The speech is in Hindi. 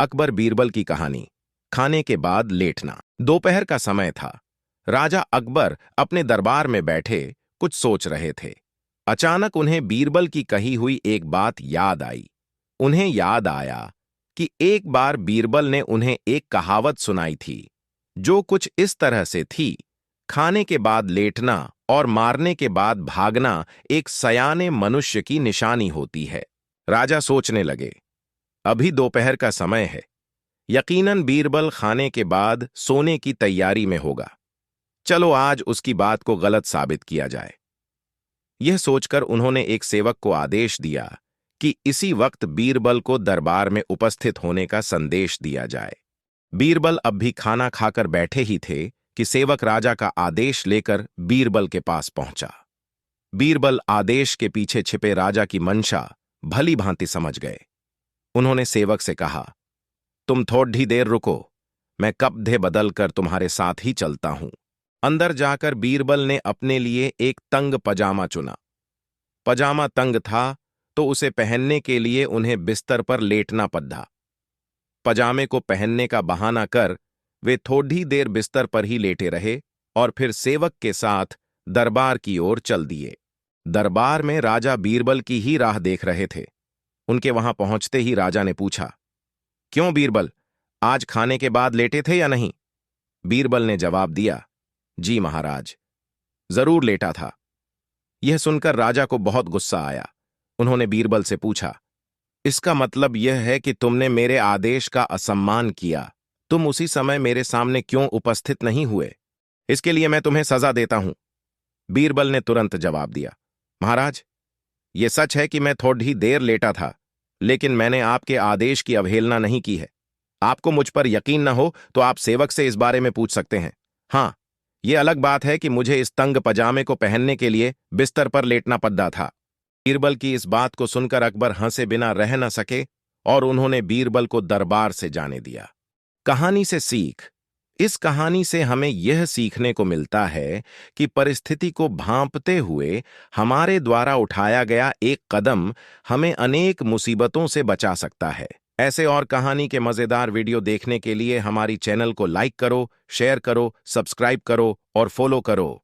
अकबर बीरबल की कहानी। खाने के बाद लेटना। दोपहर का समय था। राजा अकबर अपने दरबार में बैठे कुछ सोच रहे थे। अचानक उन्हें बीरबल की कही हुई एक बात याद आई। उन्हें याद आया कि एक बार बीरबल ने उन्हें एक कहावत सुनाई थी, जो कुछ इस तरह से थी: खाने के बाद लेटना और मारने के बाद भागना एक सयाने मनुष्य की निशानी होती है। राजा सोचने लगे, अभी दोपहर का समय है, यकीनन बीरबल खाने के बाद सोने की तैयारी में होगा। चलो आज उसकी बात को गलत साबित किया जाए। यह सोचकर उन्होंने एक सेवक को आदेश दिया कि इसी वक्त बीरबल को दरबार में उपस्थित होने का संदेश दिया जाए। बीरबल अब भी खाना खाकर बैठे ही थे कि सेवक राजा का आदेश लेकर बीरबल के पास पहुंचा। बीरबल आदेश के पीछे छिपे राजा की मंशा भली भांति समझ गए। उन्होंने सेवक से कहा, तुम थोड़ी देर रुको, मैं कपड़े बदल कर तुम्हारे साथ ही चलता हूं। अंदर जाकर बीरबल ने अपने लिए एक तंग पजामा चुना। पजामा तंग था तो उसे पहनने के लिए उन्हें बिस्तर पर लेटना पड़ा। पजामे को पहनने का बहाना कर वे थोड़ी देर बिस्तर पर ही लेटे रहे और फिर सेवक के साथ दरबार की ओर चल दिए। दरबार में राजा बीरबल की ही राह देख रहे थे। उनके वहां पहुंचते ही राजा ने पूछा, क्यों बीरबल, आज खाने के बाद लेटे थे या नहीं? बीरबल ने जवाब दिया, जी महाराज, जरूर लेटा था। यह सुनकर राजा को बहुत गुस्सा आया। उन्होंने बीरबल से पूछा, इसका मतलब यह है कि तुमने मेरे आदेश का असम्मान किया। तुम उसी समय मेरे सामने क्यों उपस्थित नहीं हुए? इसके लिए मैं तुम्हें सजा देता हूं। बीरबल ने तुरंत जवाब दिया, महाराज, यह सच है कि मैं थोड़ी देर लेटा था, लेकिन मैंने आपके आदेश की अवहेलना नहीं की है। आपको मुझ पर यकीन न हो तो आप सेवक से इस बारे में पूछ सकते हैं। हाँ, यह अलग बात है कि मुझे इस तंग पजामे को पहनने के लिए बिस्तर पर लेटना पड़ा था। बीरबल की इस बात को सुनकर अकबर हंसे बिना रह न सके और उन्होंने बीरबल को दरबार से जाने दिया। कहानी से सीख। इस कहानी से हमें यह सीखने को मिलता है कि परिस्थिति को भांपते हुए हमारे द्वारा उठाया गया एक कदम हमें अनेक मुसीबतों से बचा सकता है। ऐसे और कहानी के मजेदार वीडियो देखने के लिए हमारी चैनल को लाइक करो, शेयर करो, सब्सक्राइब करो और फॉलो करो।